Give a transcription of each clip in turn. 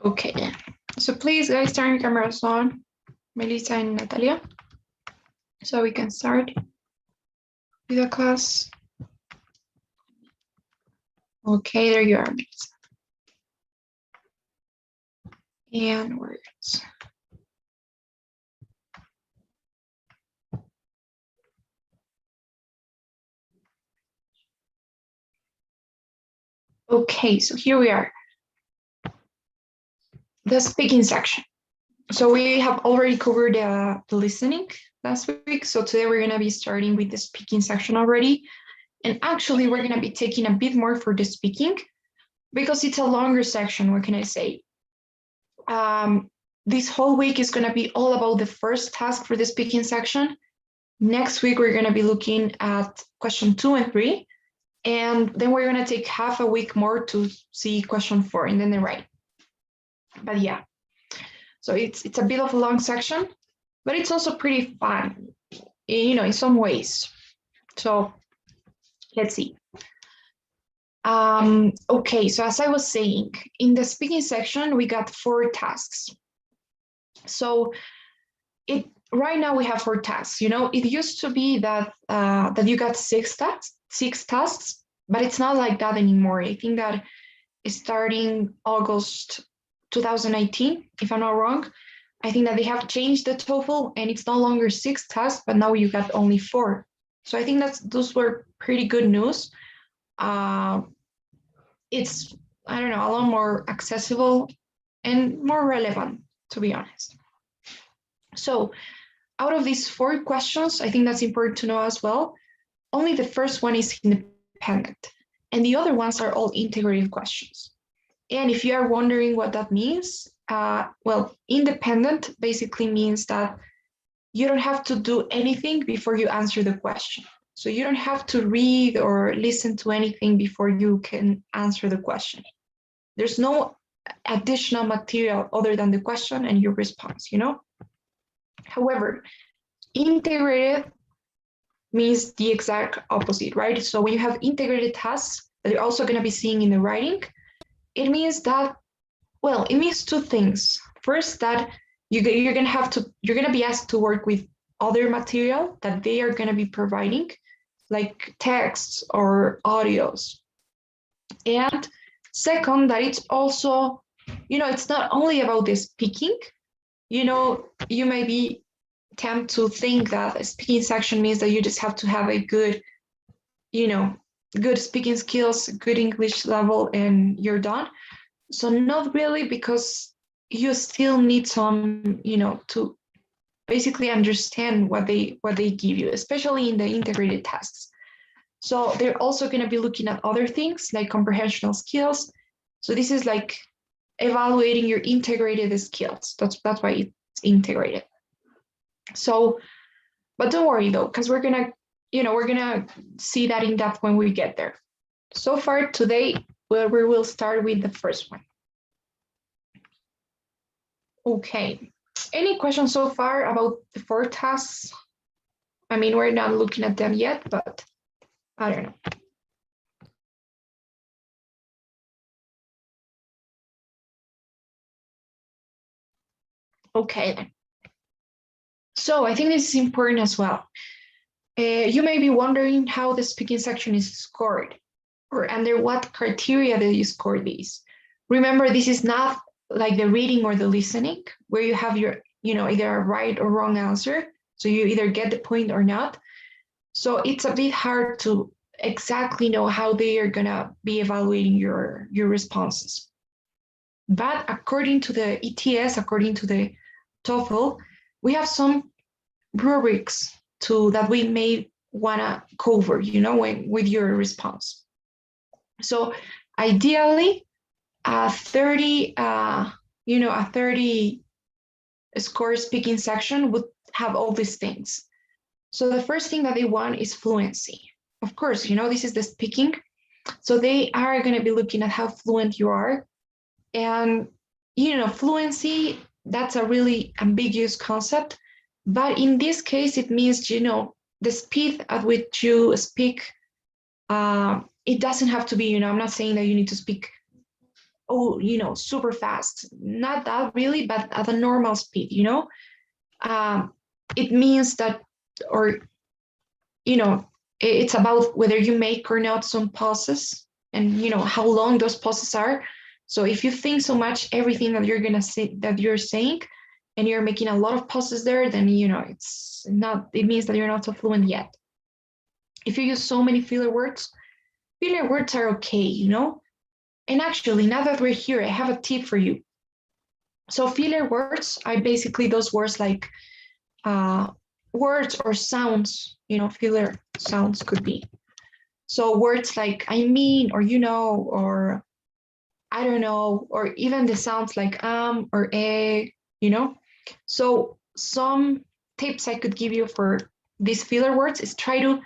Okay, so please guys turn your cameras on, Melissa and Natalia, so we can start with the class. Okay, there you are, Melissa. And words. Okay, so here we are. The speaking section. So we have already covered the listening last week. So today we're going to be starting with the speaking section already. And actually, we're going to be taking a bit more for the speaking because it's a longer section. What can I say? This whole week is going to be all about the first task for the speaking section. Next week, we're going to be looking at question 2 and 3. And then we're going to take half a week more to see question 4 and then the writing. But yeah, so it's a bit of a long section, but it's also pretty fun, in some ways. So let's see. Okay, so as I was saying, in the speaking section, we got 4 tasks. So right now we have 4 tasks. It used to be that you got 6 tasks, but it's not like that anymore. I think that starting August 2019, if I'm not wrong, I think that they have changed the TOEFL and it's no longer 6 tasks, but now you got only 4. So I think those were pretty good news. It's, I don't know, a lot more accessible and more relevant, to be honest. So out of these 4 questions, I think that's important to know as well, only the first one is independent and the other ones are all integrative questions. And if you are wondering what that means, well, independent basically means that you don't have to do anything before you answer the question. So you don't have to read or listen to anything before you can answer the question. There's no additional material other than the question and your response, However, integrated means the exact opposite, right? So when you have integrated tasks that you're also going to be seeing in the writing, it means that, well, it means 2 things. First, that you're going to be asked to work with other material that they are going to be providing, like texts or audios. And second, that it's also, it's not only about the speaking. You may be tempted to think that a speaking section means that you just have to have a good, good speaking skills, good English level, and you're done. So not really, because you still need some, to basically understand what they give you, especially in the integrated tasks. So they're also going to be looking at other things like comprehensional skills. So this is like evaluating your integrated skills. That's why it's integrated. So, but don't worry though, because we're gonna see that in depth when we get there. So far today, we will start with the first one. Okay. Any questions so far about the 4 tasks? I mean, we're not looking at them yet, but I don't know. Okay, then. So I think this is important as well. You may be wondering how the speaking section is scored, or under what criteria do you score these? Remember, this is not like the reading or the listening, where you have your, either a right or wrong answer. So you either get the point or not. So it's a bit hard to exactly know how they are gonna be evaluating your responses. But according to the ETS, according to the TOEFL, we have some rubrics that we may wanna cover, with your response. So ideally, a 30 score speaking section would have all these things. So the first thing that they want is fluency. Of course, this is the speaking. So they are going to be looking at how fluent you are. And, fluency, that's a really ambiguous concept. But in this case, it means, the speed at which you speak. It doesn't have to be, I'm not saying that you need to speak oh, super fast. Not that really, but at a normal speed, it means that, or, it's about whether you make or not some pauses, and, how long those pauses are. So if you think so much everything that you're going to say, that you're saying, and you're making a lot of pauses there, then, it means that you're not so fluent yet. If you use so many filler words are okay, And actually, now that we're here, I have a tip for you. So filler words are basically those words like words or sounds, filler sounds could be. So words like I mean, or or I don't know, or even the sounds like or a, So some tips I could give you for these filler words is try to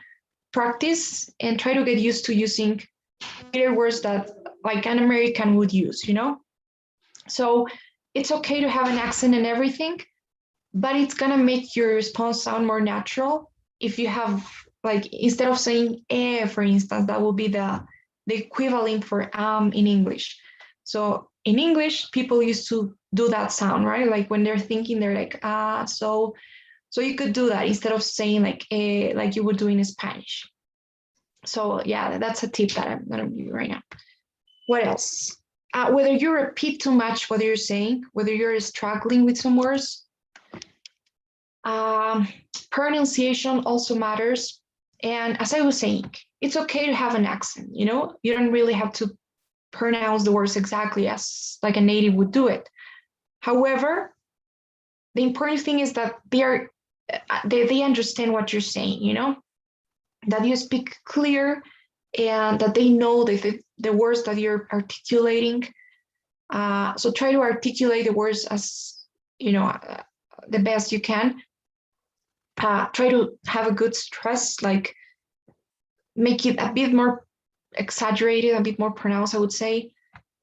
practice and try to get used to using filler words that like an American would use, So it's okay to have an accent and everything, but it's gonna make your response sound more natural if you have, like, instead of saying for instance, that will be the equivalent for in English. So in English, people used to do that sound, right? Like when they're thinking, they're like so you could do that instead of saying like you would do in Spanish. So yeah, that's a tip that I'm gonna give you right now. What else? Whether you repeat too much what you're saying, whether you're struggling with some words, pronunciation also matters. And as I was saying, it's okay to have an accent, you don't really have to pronounce the words exactly as like a native would do it. However, the important thing is that they understand what you're saying, that you speak clear and that they know the words that you're articulating. So try to articulate the words as, the best you can. Try to have a good stress, like make it a bit more exaggerated, a bit more pronounced, I would say.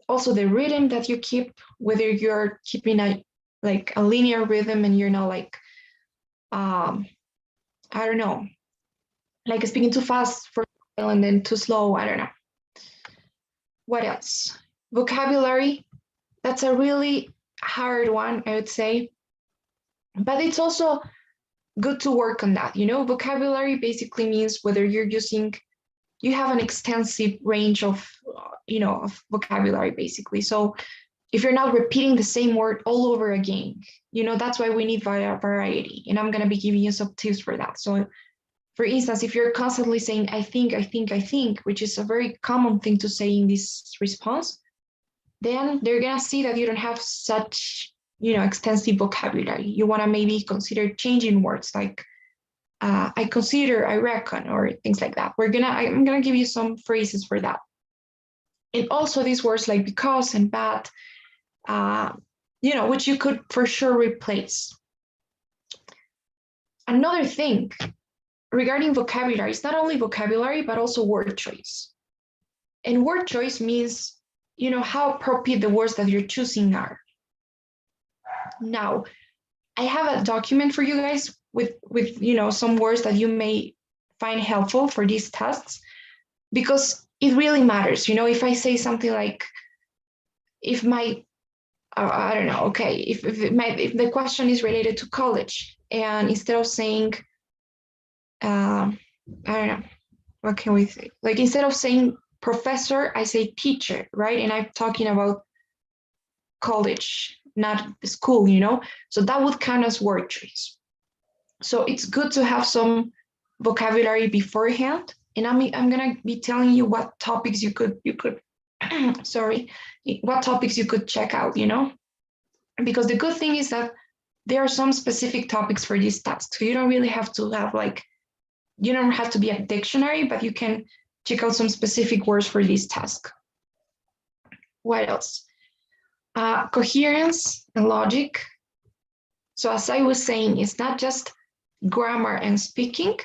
Also the rhythm that you keep, whether you're keeping a linear rhythm and you're not like, I don't know, like speaking too fast for a while and then too slow, I don't know. What else? Vocabulary, that's a really hard one, I would say. But it's also good to work on that. Vocabulary basically means whether you have an extensive range of, of vocabulary, basically. So if you're not repeating the same word all over again, that's why we need variety. And I'm going to be giving you some tips for that. So for instance, if you're constantly saying, I think, which is a very common thing to say in this response, then they're going to see that you don't have such, extensive vocabulary. You want to maybe consider changing words like, I consider, I reckon, or things like that. I'm gonna give you some phrases for that. And also these words like because and but, which you could for sure replace. Another thing regarding vocabulary is not only vocabulary, but also word choice. And word choice means, how appropriate the words that you're choosing are. Now, I have a document for you guys with some words that you may find helpful for these tests, because it really matters. If I say something like, if my I don't know, okay, if the question is related to college, and instead of saying I don't know, what can we say, like instead of saying professor, I say teacher, right? And I'm talking about college, not school, so that would count as word choice. So it's good to have some vocabulary beforehand. And I'm gonna be telling you what topics you could sorry, what topics you could check out, because the good thing is that there are some specific topics for these tasks. So you don't really have to have you don't have to be a dictionary, but you can check out some specific words for this task. What else? Coherence and logic. So as I was saying, it's not just grammar and speaking,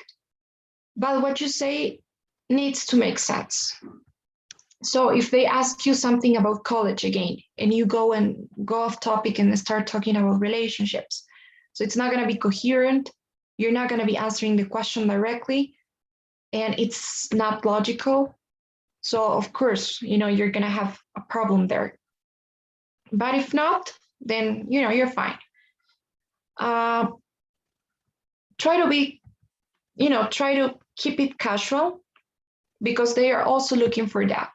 but what you say needs to make sense. So if they ask you something about college again, and you go off topic and start talking about relationships, so it's not going to be coherent. You're not going to be answering the question directly, and it's not logical. So of course, you're going to have a problem there. But if not, then, you're fine. Try to be, try to keep it casual, because they are also looking for that.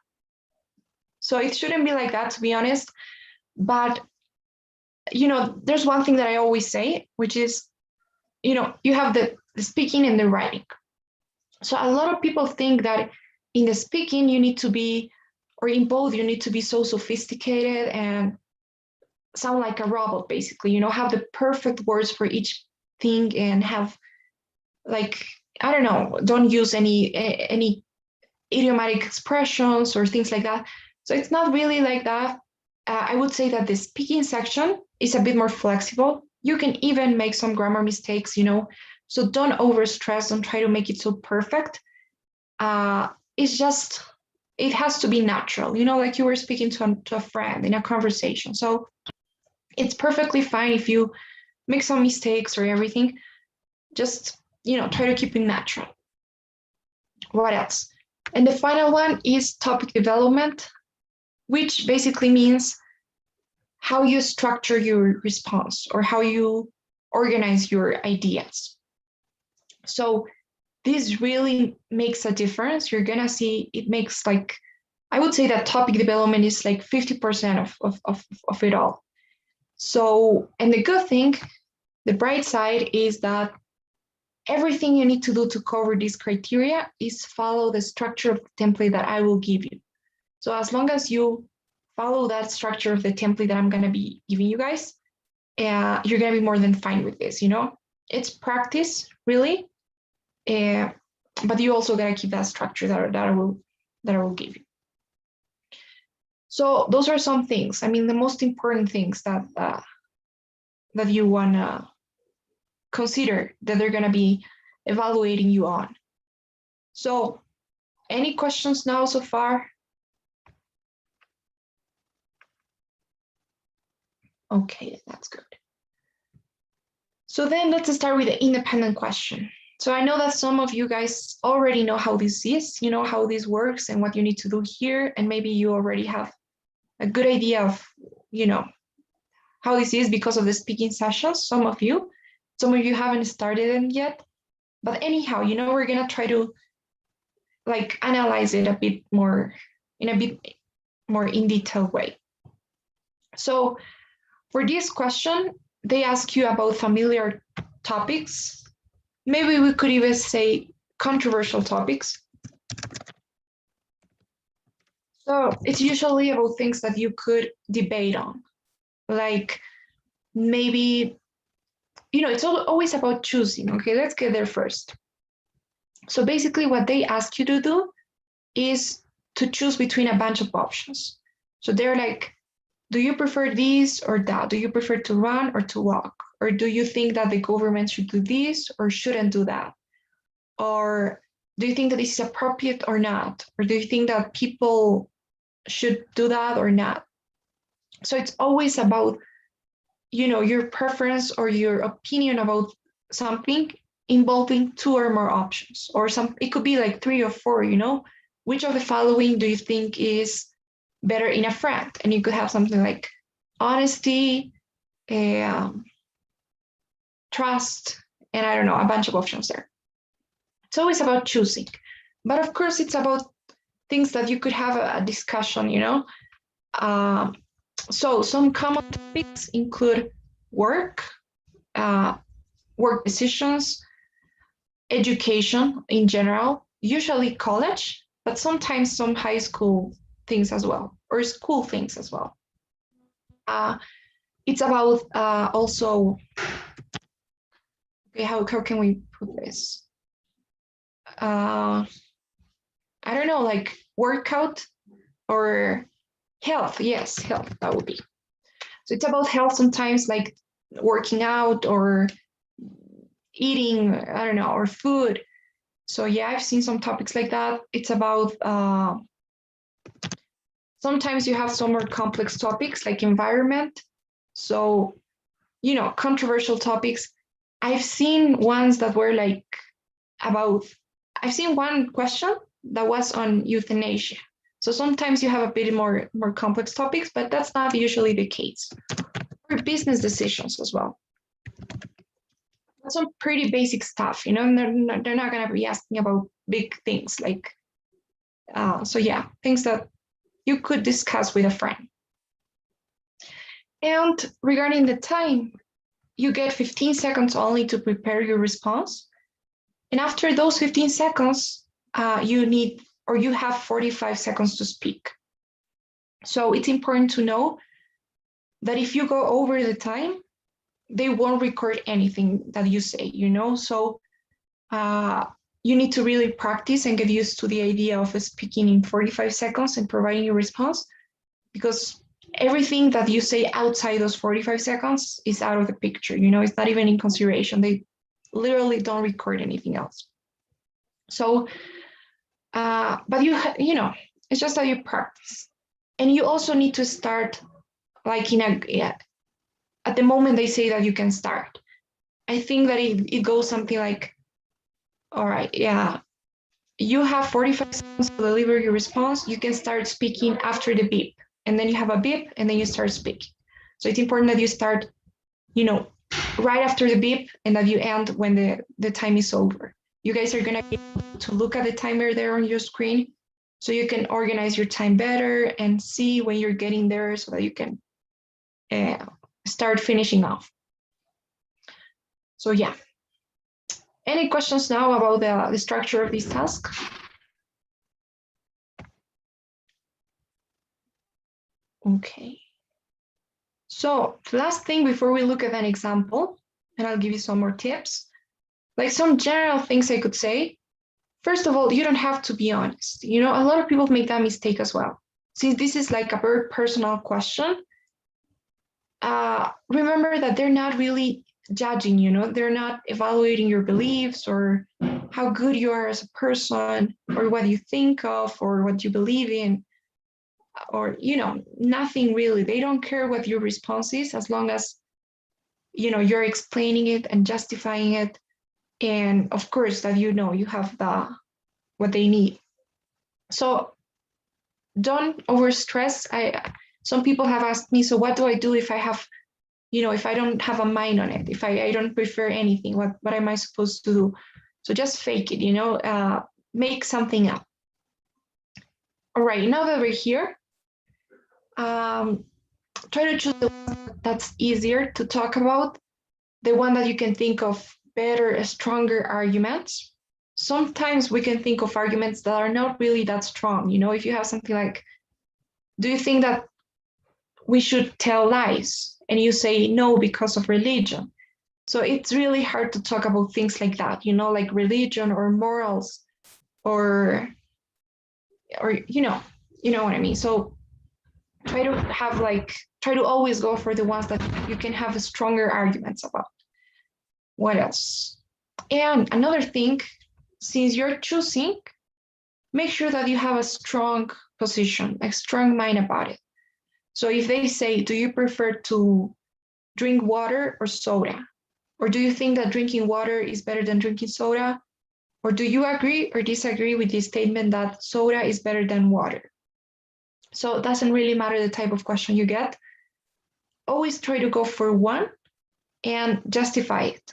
So it shouldn't be like that, to be honest. But, there's one thing that I always say, which is, you have the speaking and the writing. So a lot of people think that in the speaking, you need to be, or in both, you need to be so sophisticated and sound like a robot, basically, have the perfect words for each thing, and have, like, I don't know, don't use any idiomatic expressions or things like that. So it's not really like that. I would say that the speaking section is a bit more flexible. You can even make some grammar mistakes, so don't overstress, don't try to make it so perfect. It's just, it has to be natural, like you were speaking to a friend in a conversation. So it's perfectly fine if you make some mistakes or everything. Just, try to keep it natural. What else? And the final one is topic development, which basically means how you structure your response or how you organize your ideas. So this really makes a difference. You're gonna see it makes, like, I would say that topic development is like 50% of it all. So, and the good thing, the bright side, is that everything you need to do to cover these criteria is follow the structure of the template that I will give you. So as long as you follow that structure of the template that I'm going to be giving you guys, you're going to be more than fine with this. It's practice, really, but you also got to keep that structure that I will give you. So those are some things. I mean, the most important things that you want to consider, that they're going to be evaluating you on. So any questions now so far? Okay, that's good. So then let's start with the independent question. So I know that some of you guys already know how this is, how this works and what you need to do here. And maybe you already have a good idea of, how this is because of the speaking sessions. Some of you haven't started them yet. But anyhow, we're going to try to like analyze it a bit more in detailed way. So for this question, they ask you about familiar topics. Maybe we could even say controversial topics. So it's usually about things that you could debate on. Like maybe, it's always about choosing. Okay, let's get there first. So basically what they ask you to do is to choose between a bunch of options. So they're like, do you prefer this or that? Do you prefer to run or to walk? Or do you think that the government should do this or shouldn't do that? Or do you think that this is appropriate or not? Or do you think that people should do that or not? So it's always about, your preference or your opinion about something involving two or more options, or it could be like 3 or 4, which of the following do you think is better in a friend? And you could have something like honesty, trust, and I don't know, a bunch of options there. It's always about choosing. But of course, it's about things that you could have a discussion, So some common topics include work, work decisions, education in general, usually college, but sometimes some high school things as well, or school things as well. It's about also, okay, how can we put this? I don't know, like workout or health. Yes, health, that would be. So it's about health sometimes, like working out or eating, I don't know, or food. So yeah, I've seen some topics like that. It's about, sometimes you have some more complex topics like environment. So, controversial topics. I've seen ones that were like I've seen one question that was on euthanasia. So sometimes you have a bit more complex topics, but that's not usually the case. Or business decisions as well. That's some pretty basic stuff, you know, and they're not going to be asking about big things like, so yeah, things that you could discuss with a friend. And regarding the time, you get 15 seconds only to prepare your response. And after those 15 seconds, you have 45 seconds to speak. So it's important to know that if you go over the time, they won't record anything that you say, you know? So you need to really practice and get used to the idea of speaking in 45 seconds and providing your response, because everything that you say outside those 45 seconds is out of the picture, you know, it's not even in consideration. They literally don't record anything else. So, but you know, it's just that you practice. And you also need to start like at the moment they say that you can start. I think that it goes something like, all right, yeah, you have 45 seconds to deliver your response. You can start speaking after the beep. And then you have a beep and then you start speaking. So it's important that you start, you know, right after the beep and that you end when the time is over. You guys are going to be able to look at the timer there on your screen so you can organize your time better and see when you're getting there so that you can start finishing off. So yeah. Any questions now about the structure of this task? Okay. So the last thing before we look at an example, and I'll give you some more tips, like some general things I could say. First of all, you don't have to be honest. You know, a lot of people make that mistake as well. Since this is like a very personal question, remember that they're not really judging, you know, they're not evaluating your beliefs or how good you are as a person or what you think of or what you believe in, or, you know, nothing really. They don't care what your response is as long as, you know, you're explaining it and justifying it. And of course that, you know, you have what they need. So don't overstress. Some people have asked me, so what do I do if I have, you know, if I don't have a mind on it, if I don't prefer anything, what am I supposed to do? So just fake it, you know, make something up. All right, now that we're here, try to choose the one that's easier to talk about, the one that you can think of better, stronger arguments. Sometimes we can think of arguments that are not really that strong. You know, if you have something like, do you think that we should tell lies? And you say no because of religion. So it's really hard to talk about things like that, you know, like religion or morals or you know what I mean. So try to always go for the ones that you can have stronger arguments about. What else? And another thing, since you're choosing, make sure that you have a strong position, a strong mind about it. So if they say, do you prefer to drink water or soda? Or do you think that drinking water is better than drinking soda? Or do you agree or disagree with the statement that soda is better than water? So it doesn't really matter the type of question you get. Always try to go for one and justify it.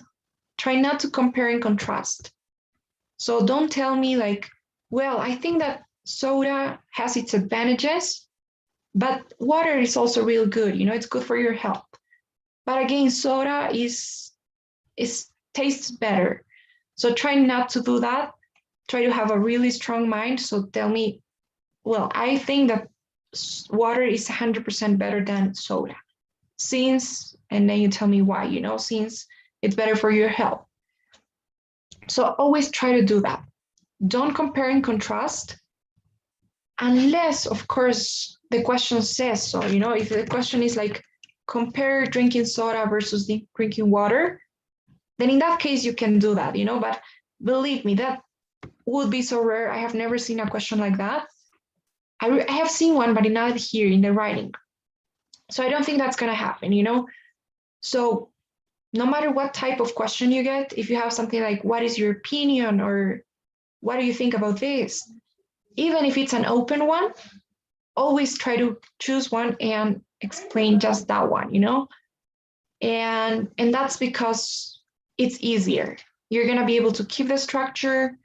Try not to compare and contrast. So don't tell me like, well, I think that soda has its advantages, but water is also real good. You know, it's good for your health. But again, soda tastes better. So try not to do that. Try to have a really strong mind. So tell me, well, I think that water is 100% better than soda. Since, and then you tell me why, you know, since it's better for your health. So always try to do that. Don't compare and contrast, unless, of course, the question says so. You know, if the question is like, compare drinking soda versus drinking water, then in that case, you can do that, you know, but believe me, that would be so rare. I have never seen a question like that. I have seen one, but not here in the writing. So I don't think that's going to happen, you know? So no matter what type of question you get, if you have something like, what is your opinion? Or what do you think about this? Even if it's an open one, always try to choose one and explain just that one, you know? And that's because it's easier. You're gonna be able to keep the structure,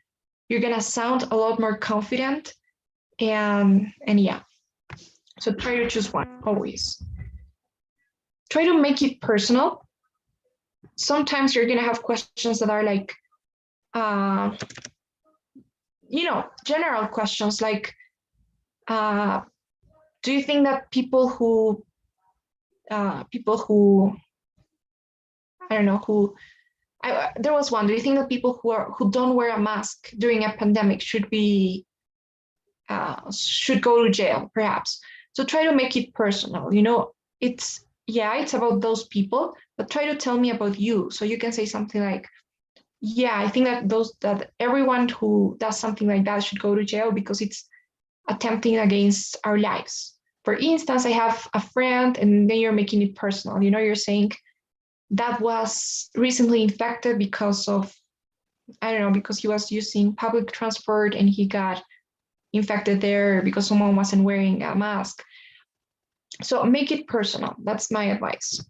you're gonna sound a lot more confident, and yeah. So try to choose one always. Try to make it personal. Sometimes you're gonna have questions that are like general questions like, do you think that people who I don't know who there was one. Do you think that people who don't wear a mask during a pandemic should go to jail, perhaps? So try to make it personal. It's about those people, but try to tell me about you. So you can say something like, yeah, I think that everyone who does something like that should go to jail because it's attempting against our lives. For instance, I have a friend, and then you're making it personal. You're saying that was recently infected because of, I don't know, because he was using public transport and he got infected there because someone wasn't wearing a mask. So make it personal. That's my advice.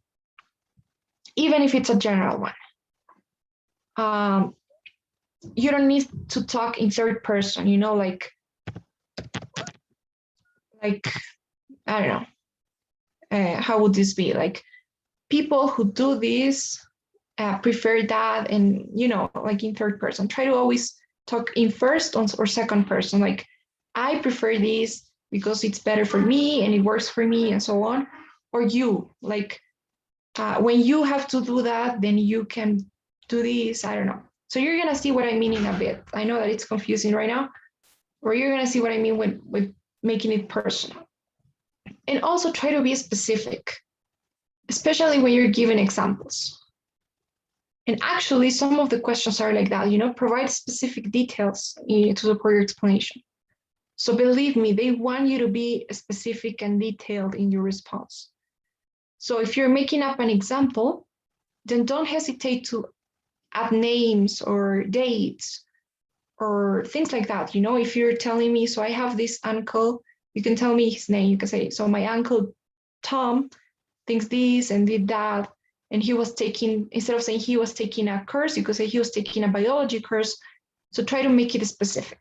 Even if it's a general one. You don't need to talk in third person, like I don't know. How would this be? Like, people who do this prefer that, and like in third person. Try to always talk in first or second person. Like, I prefer this because it's better for me and it works for me, and so on. Or you, like, when you have to do that, then you can do this. I don't know. So you're gonna see what I mean in a bit. I know that it's confusing right now, or you're gonna see what I mean with making it personal. And also try to be specific, especially when you're giving examples. And actually, some of the questions are like that, provide specific details to support your explanation. So believe me, they want you to be specific and detailed in your response. So if you're making up an example, then don't hesitate to add names or dates or things like that. If you're telling me, so I have this uncle, you can tell me his name. You can say, so my uncle Tom thinks this and did that. And he was taking, instead of saying he was taking a course, you could say he was taking a biology course. So try to make it specific.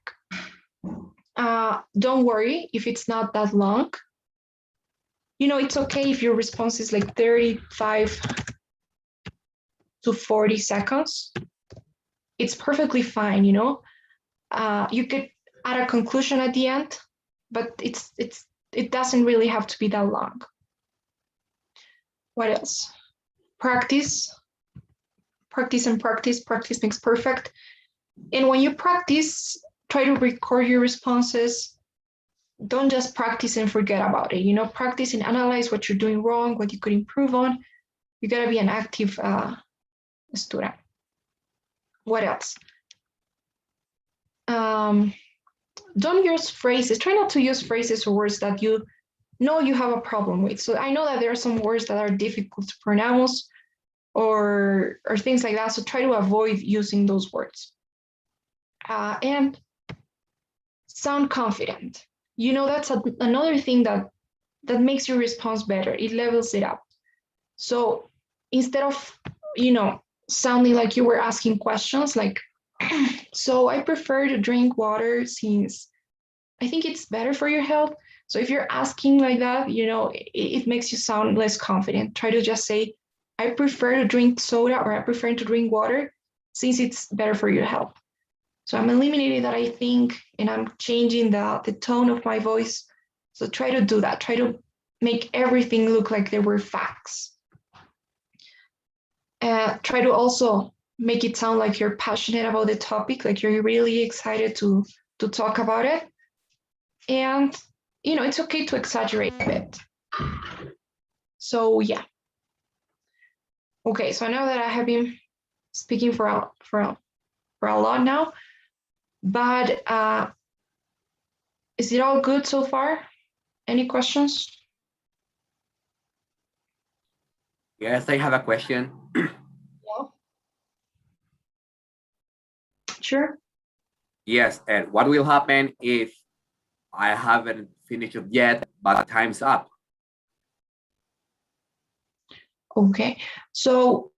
Don't worry if it's not that long. It's okay if your response is like 35 to 40 seconds. It's perfectly fine, you could add a conclusion at the end, but it doesn't really have to be that long. What else? Practice and practice. Practice makes perfect. And when you practice, try to record your responses. Don't just practice and forget about it. Practice and analyze what you're doing wrong, what you could improve on. You gotta be an active student. What else? Don't use phrases. Try not to use phrases or words that you know you have a problem with. So I know that there are some words that are difficult to pronounce or things like that. So try to avoid using those words. And sound confident. That's another thing that makes your response better. It levels it up. So instead of, sounding like you were asking questions like, so I prefer to drink water since I think it's better for your health. So if you're asking like that, it makes you sound less confident. Try to just say, I prefer to drink soda, or I prefer to drink water since it's better for your health. So I'm eliminating that I think, and I'm changing the tone of my voice. So try to do that. Try to make everything look like there were facts. Try to also make it sound like you're passionate about the topic, like you're really excited to talk about it. And, it's okay to exaggerate a bit. So yeah. Okay, so I know that I have been speaking for a lot now, but is it all good so far? Any questions? Yes, I have a question. Yeah. Sure. Yes, and what will happen if I haven't finished it yet, but time's up. Okay, so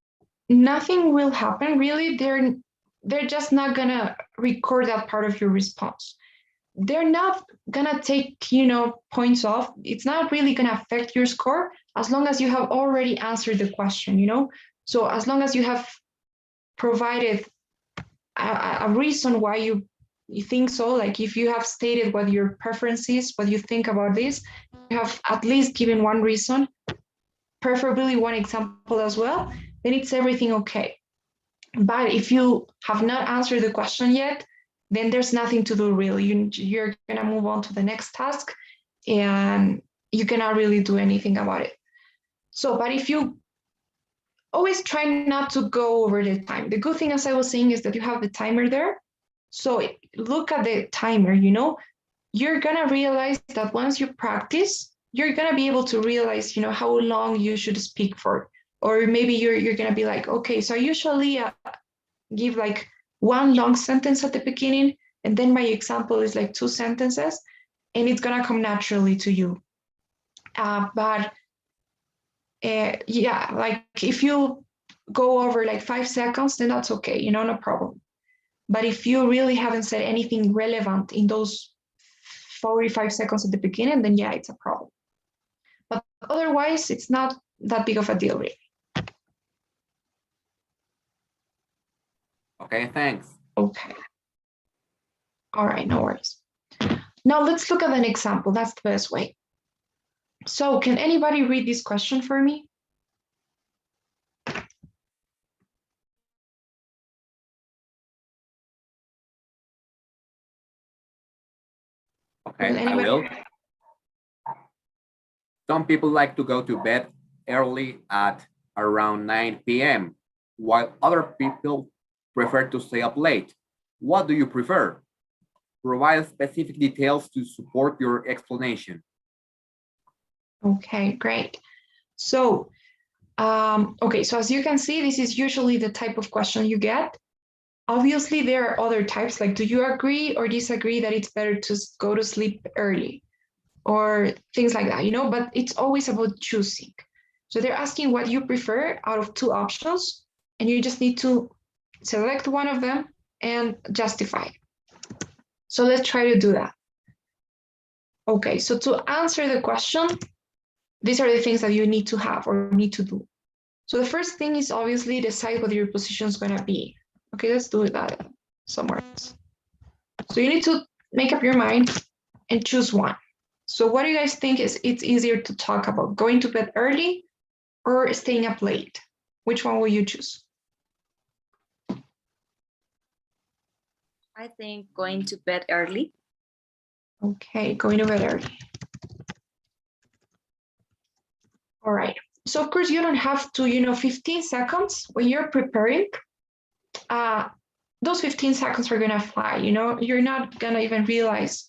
nothing will happen really. They're just not gonna record that part of your response. They're not gonna take, points off. It's not really gonna affect your score as long as you have already answered the question, So as long as you have provided a reason why you think so, like if you have stated what your preference is, what you think about this, you have at least given one reason, preferably one example as well, then it's everything okay. But if you have not answered the question yet, then there's nothing to do really. You're gonna move on to the next task and you cannot really do anything about it. So, but if you always try not to go over the time. The good thing, as I was saying, is that you have the timer there. So look at the timer, you're gonna realize that once you practice, you're gonna be able to realize, how long you should speak for. Or maybe you're gonna be like, okay, so I usually give like one long sentence at the beginning, and then my example is like 2 sentences, and it's gonna come naturally to you. Yeah, like if you go over like 5 seconds, then that's okay, no problem. But if you really haven't said anything relevant in those 45 seconds at the beginning, then yeah, it's a problem. But otherwise, it's not that big of a deal, really. Okay, thanks. Okay. All right, no worries. Now let's look at an example. That's the best way. So can anybody read this question for me? Okay, I will. Some people like to go to bed early at around 9 p.m., while other people prefer to stay up late. What do you prefer? Provide specific details to support your explanation. Okay, great. So, okay, so as you can see, this is usually the type of question you get. Obviously, there are other types, like do you agree or disagree that it's better to go to sleep early or things like that, but it's always about choosing. So they're asking what you prefer out of 2 options, and you just need to select one of them and justify. So let's try to do that. Okay, so to answer the question, these are the things that you need to have or need to do. So the first thing is obviously decide what your position is going to be. Okay, let's do that somewhere else. So you need to make up your mind and choose one. So what do you guys think it's easier to talk about? Going to bed early or staying up late? Which one will you choose? I think going to bed early. Okay, going to bed early. All right. So of course you don't have to, 15 seconds when you're preparing. Those 15 seconds are gonna fly, you're not gonna even realize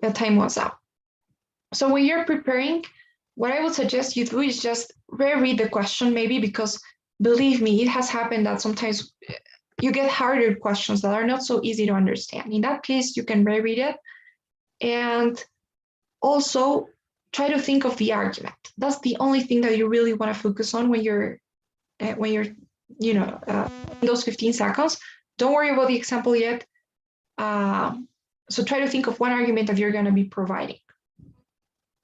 the time was up. So when you're preparing, what I would suggest you do is just reread the question maybe, because believe me, it has happened that sometimes you get harder questions that are not so easy to understand. In that case, you can reread it and also try to think of the argument. That's the only thing that you really want to focus on when you're in those 15 seconds. Don't worry about the example yet. So try to think of one argument that you're going to be providing.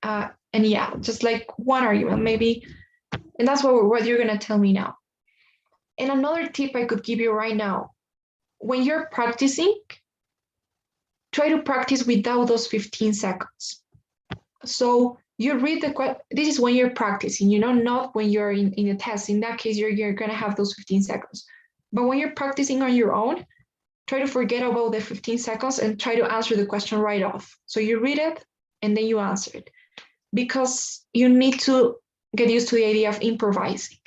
And yeah, just like one argument maybe. And that's what you're going to tell me now. And another tip I could give you right now, when you're practicing, try to practice without those 15 seconds. So you read the question, this is when you're practicing, not when you're in a test. In that case, you're going to have those 15 seconds. But when you're practicing on your own, try to forget about the 15 seconds and try to answer the question right off. So you read it and then you answer it, because you need to get used to the idea of improvising,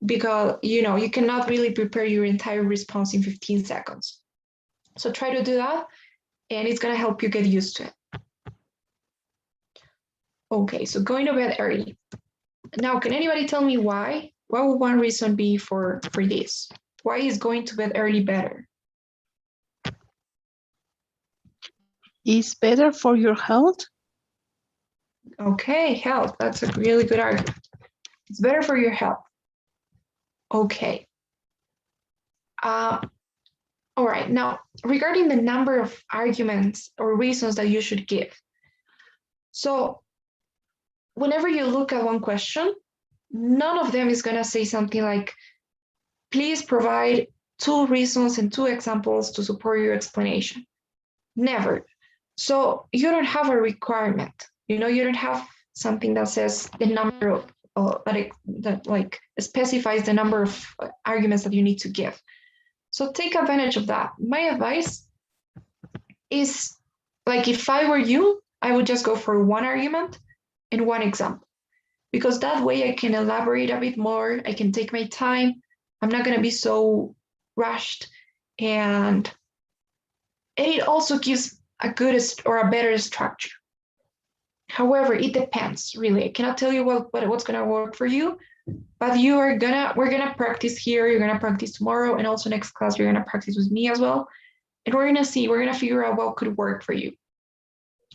because you cannot really prepare your entire response in 15 seconds. So try to do that and it's going to help you get used to it. Okay, so going to bed early. Now, can anybody tell me why? What would one reason be for this? Why is going to bed early better? It's better for your health Okay, health. That's a really good argument. It's better for your health. Okay. All right. Now, regarding the number of arguments or reasons that you should give. So whenever you look at one question, none of them is going to say something like, please provide 2 reasons and 2 examples to support your explanation. Never. So you don't have a requirement. You don't have something that says the number of that like specifies the number of arguments that you need to give. So take advantage of that. My advice is, like, if I were you, I would just go for 1 argument and 1 example, because that way I can elaborate a bit more. I can take my time. I'm not going to be so rushed, and it also gives a good or a better structure. However, it depends, really. I cannot tell you what's going to work for you, but we're gonna practice here. You're gonna practice tomorrow, and also next class you're gonna practice with me as well. And we're gonna figure out what could work for you.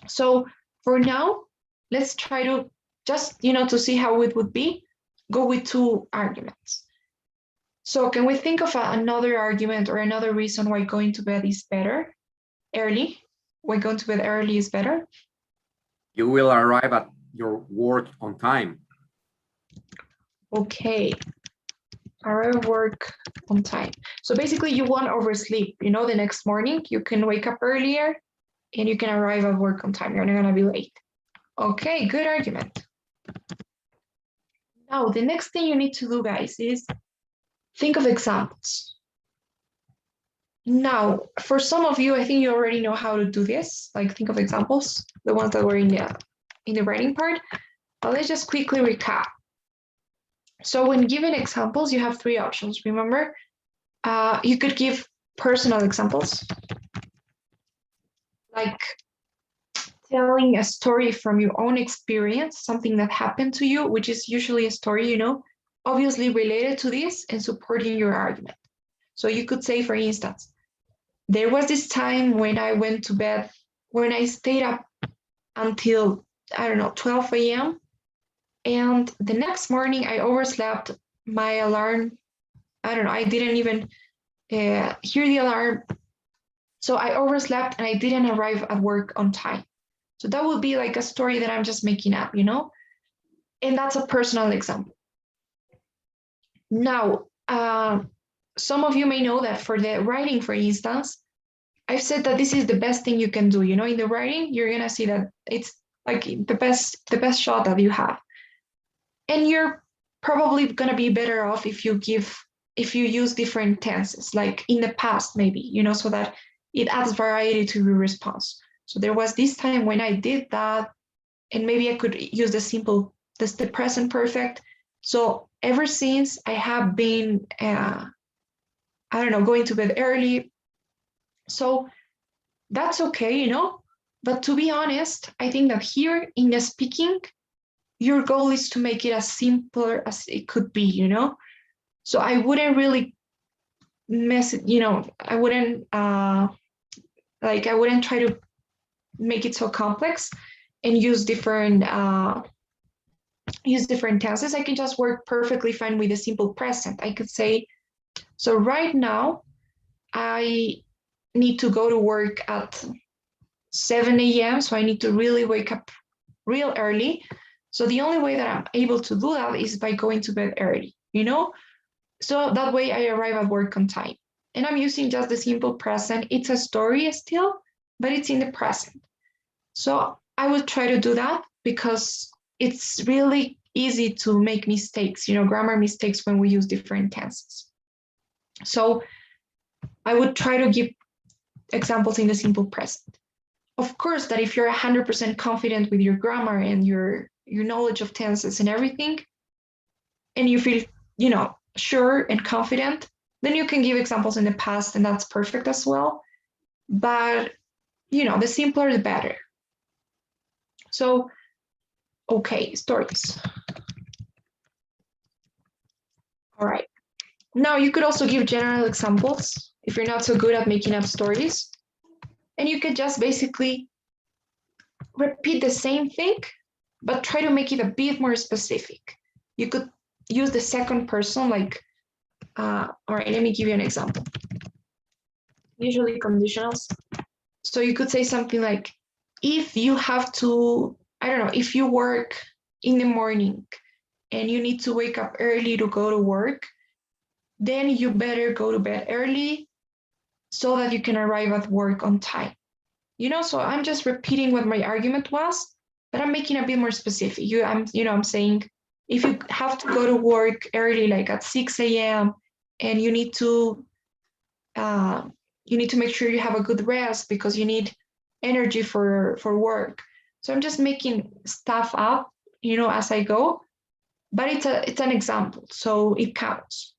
So for now, let's try to just, to see how it would be, go with 2 arguments. So can we think of another argument or another reason why going to bed is better early? Why going to bed early is better? You will arrive at your work on time. Okay. Arrive work on time. So basically you won't oversleep. The next morning you can wake up earlier and you can arrive at work on time. You're not gonna be late. Okay, good argument. Now, the next thing you need to do, guys, is think of examples. Now, for some of you, I think you already know how to do this, like think of examples, the ones that were in the writing part, but let's just quickly recap. So when given examples, you have 3 options, remember? You could give personal examples, like telling a story from your own experience, something that happened to you, which is usually a story, obviously related to this and supporting your argument. So you could say, for instance, there was this time when I went to bed, when I stayed up until, 12 a.m. And the next morning I overslept. My alarm, I didn't even hear the alarm. So I overslept and I didn't arrive at work on time. So that would be like a story that I'm just making up, and that's a personal example. Now, some of you may know that for the writing, for instance, I've said that this is the best thing you can do. In the writing, you're gonna see that it's like the best shot that you have. And you're probably gonna be better off if you use different tenses, like in the past, maybe, so that it adds variety to your response. So there was this time when I did that, and maybe I could use the present perfect. So ever since I have been, going to bed early. So that's okay, but to be honest, I think that here in the speaking, your goal is to make it as simpler as it could be, So I wouldn't really mess it, I wouldn't I wouldn't try to make it so complex and use different tenses. I can just work perfectly fine with a simple present. I could say, so right now I need to go to work at 7 a.m. So I need to really wake up real early. So the only way that I'm able to do that is by going to bed early, So that way I arrive at work on time. And I'm using just the simple present. It's a story still, but it's in the present. So I would try to do that because it's really easy to make mistakes, grammar mistakes when we use different tenses. So I would try to give examples in the simple present. Of course, that if you're 100% confident with your grammar and your knowledge of tenses and everything, and you feel, sure and confident, then you can give examples in the past, and that's perfect as well. But, the simpler, the better. So, okay, stories. All right. Now you could also give general examples if you're not so good at making up stories. And you could just basically repeat the same thing, but try to make it a bit more specific. You could use the second person, like, all right, let me give you an example. Usually conditionals. So you could say something like, if you have to, I don't know, if you work in the morning and you need to wake up early to go to work, then you better go to bed early so that you can arrive at work on time. You know, so I'm just repeating what my argument was, but I'm making a bit more specific. I'm saying, if you have to go to work early, like at 6 a.m., and you need to make sure you have a good rest because you need energy for work. So I'm just making stuff up, as I go, but it's an example, so it counts.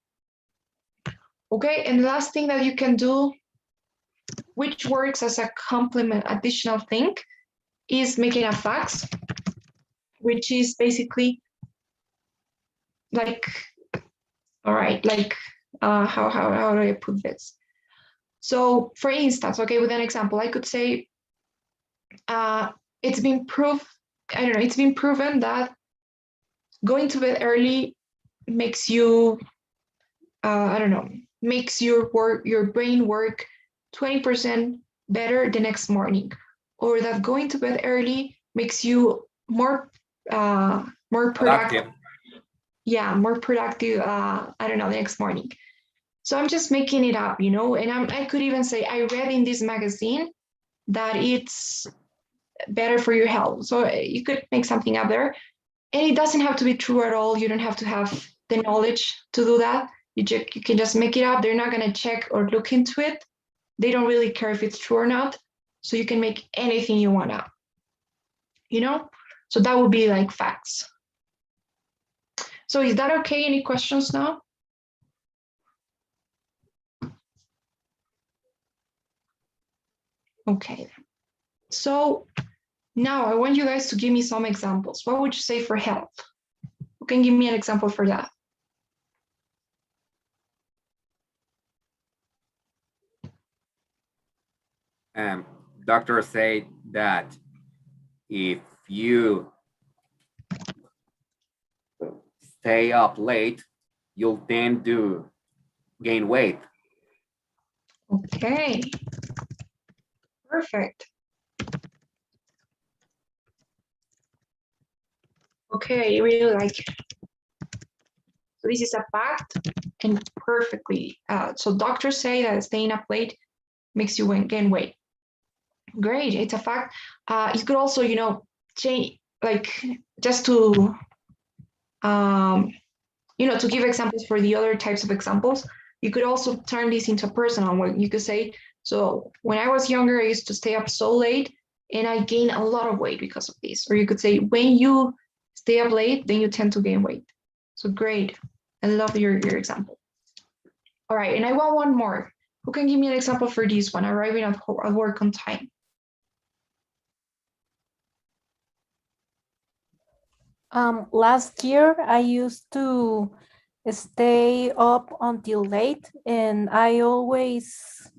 Okay, and the last thing that you can do, which works as a complement, additional thing, is making a fax, which is basically like, all right, like, how do I put this? So for instance, okay, with an example, I could say, it's been proven that going to bed early makes you, makes your brain work 20% better the next morning, or that going to bed early makes you more productive. Yeah, more productive, the next morning. So I'm just making it up, and I could even say, I read in this magazine that it's better for your health. So you could make something up there. And it doesn't have to be true at all. You don't have to have the knowledge to do that. You can just make it up. They're not going to check or look into it. They don't really care if it's true or not. So you can make anything you want up, So that would be like facts. So is that okay? Any questions now? Okay. So now I want you guys to give me some examples. What would you say for health? Who can give me an example for that? Doctors say that if you stay up late, you'll tend to gain weight. Okay, perfect. Okay, I really like it. So this is a fact and perfectly. So doctors say that staying up late makes you gain weight. Great, it's a fact. You could also, change, like, just to, to give examples for the other types of examples, you could also turn this into a personal one. You could say, so when I was younger, I used to stay up so late and I gained a lot of weight because of this. Or you could say, when you stay up late, then you tend to gain weight. So great. I love your example. All right, and I want one more. Who can give me an example for this one? Arriving at work on time. Last year, I used to stay up until late, and I always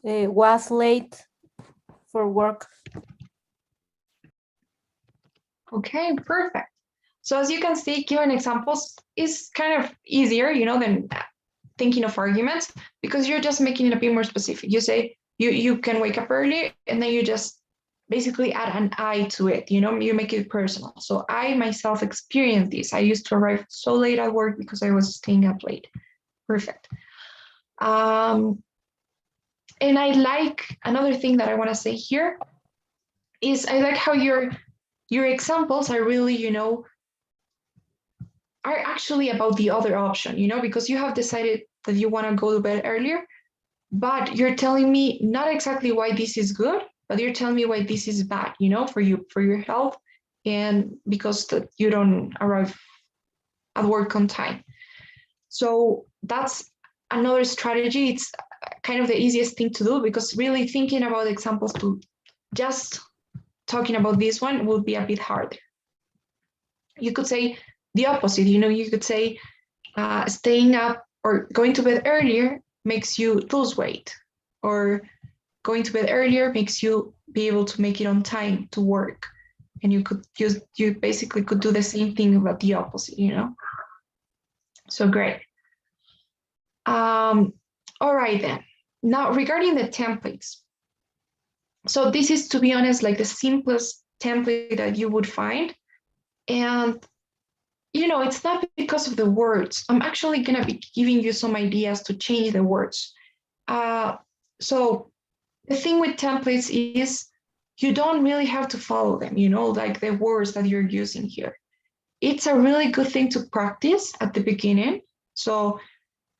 was late for work. Okay, perfect. So as you can see, giving examples is kind of easier, than thinking of arguments, because you're just making it a bit more specific. You say you can wake up early, and then you just basically add an I to it, you make it personal. So I myself experienced this. I used to arrive so late at work because I was staying up late. Perfect. And I like, another thing that I want to say here is I like how your examples are really, are actually about the other option, because you have decided that you want to go to bed earlier, but you're telling me not exactly why this is good, but you're telling me why this is bad, for your health, and because that you don't arrive at work on time. So that's another strategy. It's kind of the easiest thing to do, because really thinking about examples to just talking about this one would be a bit harder. You could say the opposite, you could say staying up or going to bed earlier makes you lose weight, or going to bed earlier makes you be able to make it on time to work. and you basically could do the same thing but the opposite, you know? So great. All right then. Now regarding the templates. So this is, to be honest, like the simplest template that you would find. And, you know, it's not because of the words. I'm actually going to be giving you some ideas to change the words. So the thing with templates is you don't really have to follow them, you know, like the words that you're using here. It's a really good thing to practice at the beginning. So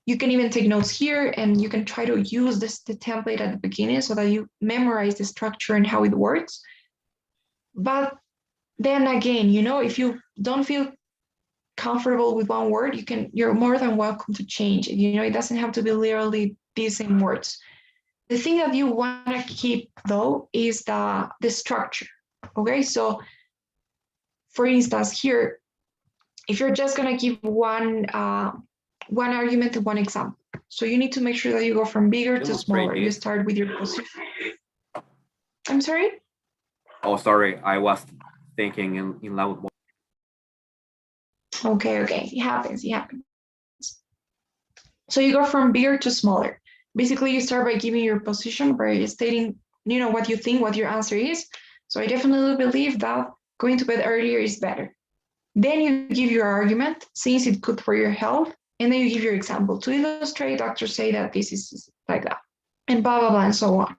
you can even take notes here and you can try to use the template at the beginning so that you memorize the structure and how it works. But then again, you know, if you don't feel comfortable with one word, you're more than welcome to change it. You know, it doesn't have to be literally these same words. The thing that you want to keep though is the structure. Okay, so for instance, here, if you're just going to give one argument and one example, so you need to make sure that you go from bigger to smaller. You start with your position. I'm sorry? Oh, sorry, I was thinking in loud voice. Okay, it happens. So you go from bigger to smaller. Basically, you start by giving your position, by stating, you know, what you think, what your answer is. So I definitely believe that going to bed earlier is better. Then you give your argument, since it's good for your health, and then you give your example. To illustrate, doctors say that this is like that, and blah, blah, blah, and so on.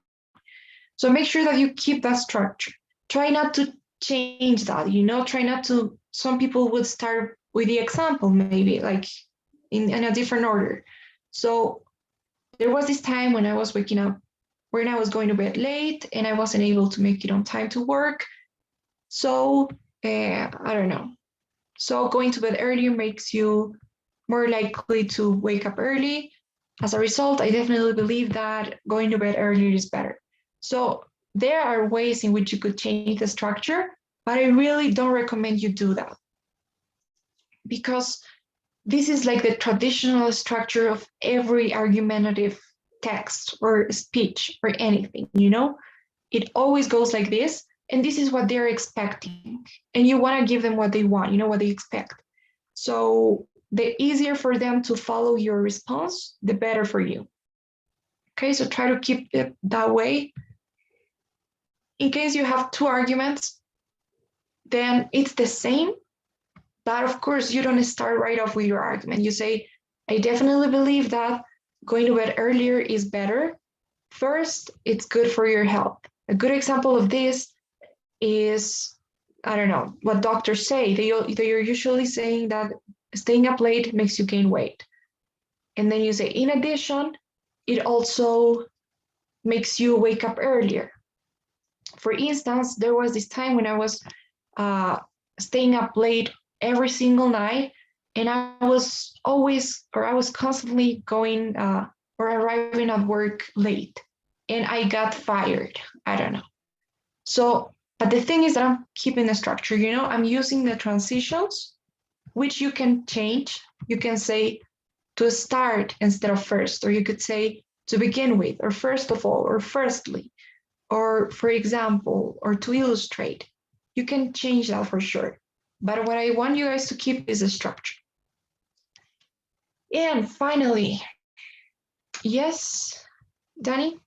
So make sure that you keep that structure. Try not to change that, you know, some people would start with the example, maybe like in a different order. So there was this time when I was waking up, when I was going to bed late and I wasn't able to make it on time to work. So I don't know. So going to bed earlier makes you more likely to wake up early. As a result, I definitely believe that going to bed earlier is better. So there are ways in which you could change the structure, but I really don't recommend you do that, because this is like the traditional structure of every argumentative text or speech or anything, you know? It always goes like this, and this is what they're expecting. And you want to give them what they want, you know, what they expect. So the easier for them to follow your response, the better for you. Okay, so try to keep it that way. In case you have two arguments, then it's the same. But of course, you don't start right off with your argument. You say, I definitely believe that going to bed earlier is better. First, it's good for your health. A good example of this is, I don't know, what doctors say. They're usually saying that staying up late makes you gain weight. And then you say, in addition, it also makes you wake up earlier. For instance, there was this time when I was staying up late every single night, and I was constantly going or arriving at work late, and I got fired. I don't know. So, but the thing is that I'm keeping the structure, you know, I'm using the transitions, which you can change. You can say to start instead of first, or you could say to begin with, or first of all, or firstly, or for example, or to illustrate. You can change that for sure. But what I want you guys to keep is a structure. And finally, yes, Danny?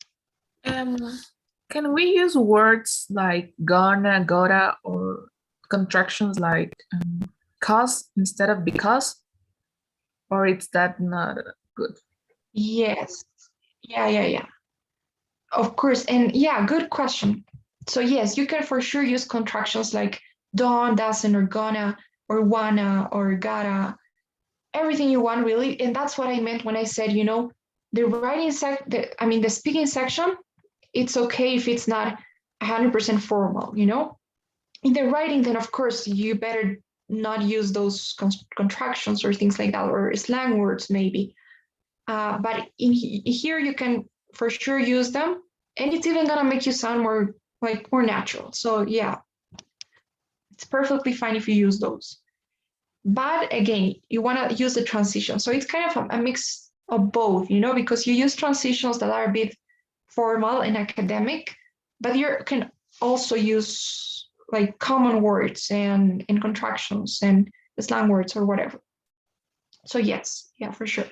Can we use words like gonna, gotta, or contractions like cause instead of because? Or is that not good? Yes. Yeah. Of course. And yeah, good question. So yes, you can for sure use contractions like don't, doesn't, or gonna, or wanna, or gotta, everything you want really. And that's what I meant when I said, you know, the speaking section, it's okay if it's not 100% formal, you know. In the writing, then of course you better not use those contractions or things like that, or slang words maybe. But here you can for sure use them, and it's even gonna make you sound more natural. So yeah, it's perfectly fine if you use those. But again, you want to use the transition. So it's kind of a mix of both, you know, because you use transitions that are a bit formal and academic, but you can also use like common words and contractions and slang words or whatever. So yes, yeah, for sure.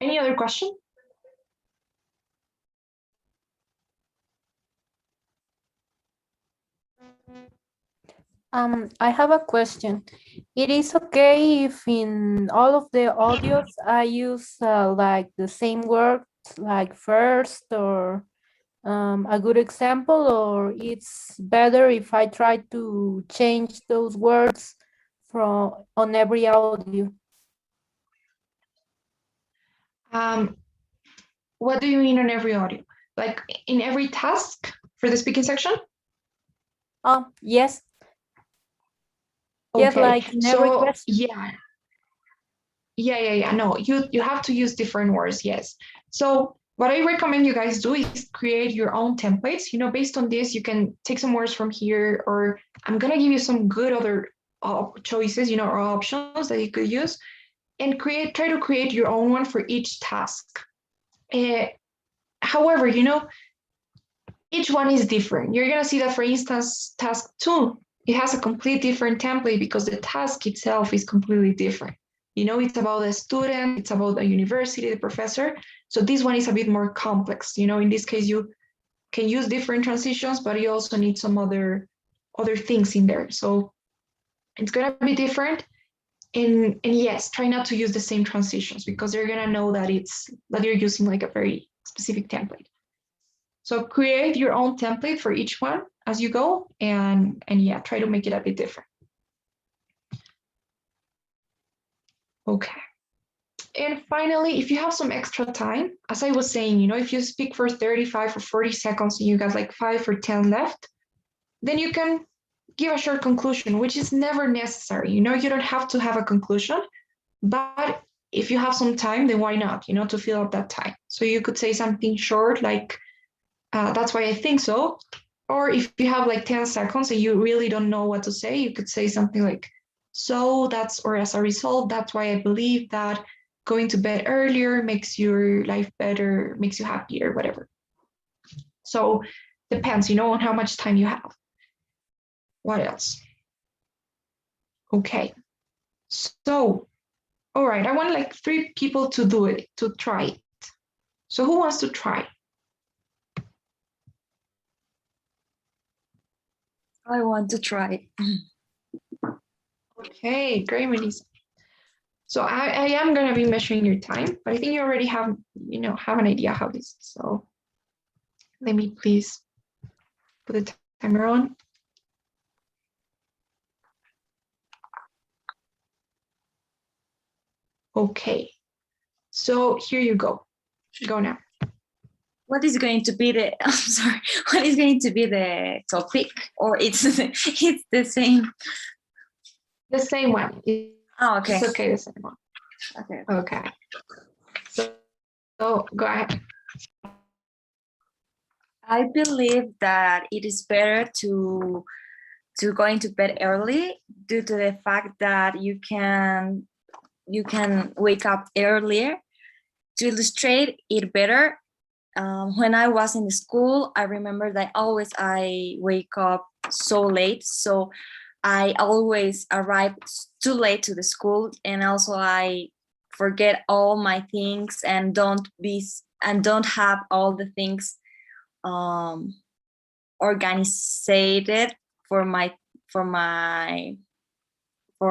Any other question? I have a question. It is okay if in all of the audios I use like the same words like first or a good example, or it's better if I try to change those words from on every audio? What do you mean on every audio? Like in every task for the speaking section? Oh, yes. Yes, Okay, like in every so question. yeah. No, you have to use different words, yes. So what I recommend you guys do is create your own templates. You know, based on this, you can take some words from here, or I'm gonna give you some good other choices, you know, or options that you could use, and try to create your own one for each task. However, you know, each one is different. You're gonna see that, for instance, task 2, it has a complete different template because the task itself is completely different. You know, it's about the student, it's about the university, the professor. So this one is a bit more complex. You know, in this case, you can use different transitions, but you also need some other things in there. So it's gonna be different. And yes, try not to use the same transitions because they're gonna know that you're using like a very specific template. So create your own template for each one as you go, and yeah, try to make it a bit different. Okay. And finally, if you have some extra time, as I was saying, you know, if you speak for 35 or 40 seconds and you got like 5 or 10 left, then you can give a short conclusion, which is never necessary. You know, you don't have to have a conclusion, but if you have some time, then why not, you know, to fill up that time. So you could say something short like, that's why I think so. Or if you have like 10 seconds and you really don't know what to say, you could say something like, so that's, or as a result, that's why I believe that going to bed earlier makes your life better, makes you happier, whatever. So depends, you know, on how much time you have. What else? Okay. So, all right, I want like 3 people to do it, to try it. So who wants to try? I want to try. Okay, great, Melissa. So I am gonna be measuring your time, but I think you already have, you know, have an idea how this is. So let me please put the timer on. Okay, so here you go. Go now. What is going to be the? I'm sorry. What is going to be the topic, or it's it's the same? The same one. Oh, okay. It's okay, the same one. Okay. Okay. So go ahead. I believe that it is better to go into bed early due to the fact that you can wake up earlier. To illustrate it better, when I was in school, I remember that always I wake up so late, so I always arrive too late to the school, and also I forget all my things and don't have all the things organized for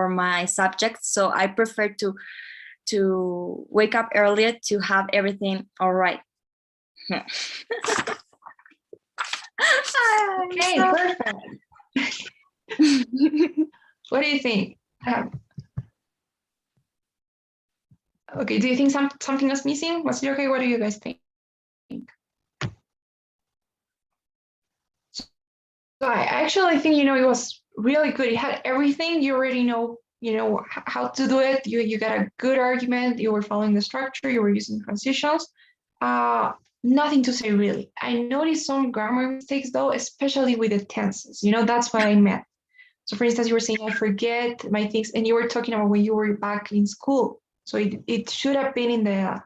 my subjects. So I prefer to wake up earlier to have everything all right. Okay, perfect. What do you think? Okay, do you think something is missing? Was it okay? What do you guys think? So I actually think, you know, it was really good. It had everything. You already know, you know, how to do it. You got a good argument. You were following the structure. You were using transitions. Nothing to say really. I noticed some grammar mistakes though, especially with the tenses. You know, that's what I meant. So for instance, you were saying, I forget my things, and you were talking about when you were back in school. So it should have been in the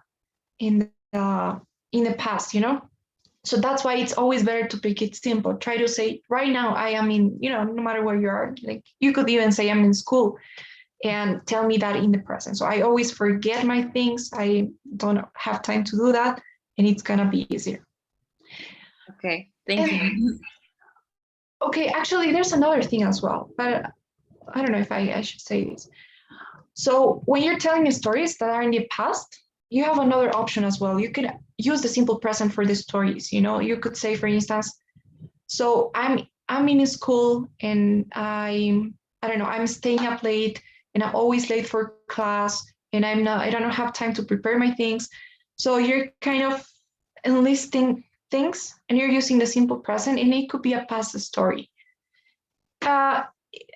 past, you know? So that's why it's always better to pick it simple. Try to say, right now I am in, no matter where you are, like you could even say I'm in school and tell me that in the present. So I always forget my things. I don't have time to do that, and it's gonna be easier. Okay, thank you. Okay, actually, there's another thing as well, but I don't know if I should say this. So when you're telling stories that are in the past, you have another option as well. You can use the simple present for the stories. You could say, for instance, so I'm in school and I don't know, I'm staying up late and I'm always late for class and I don't have time to prepare my things. So you're kind of enlisting things and you're using the simple present and it could be a past story. I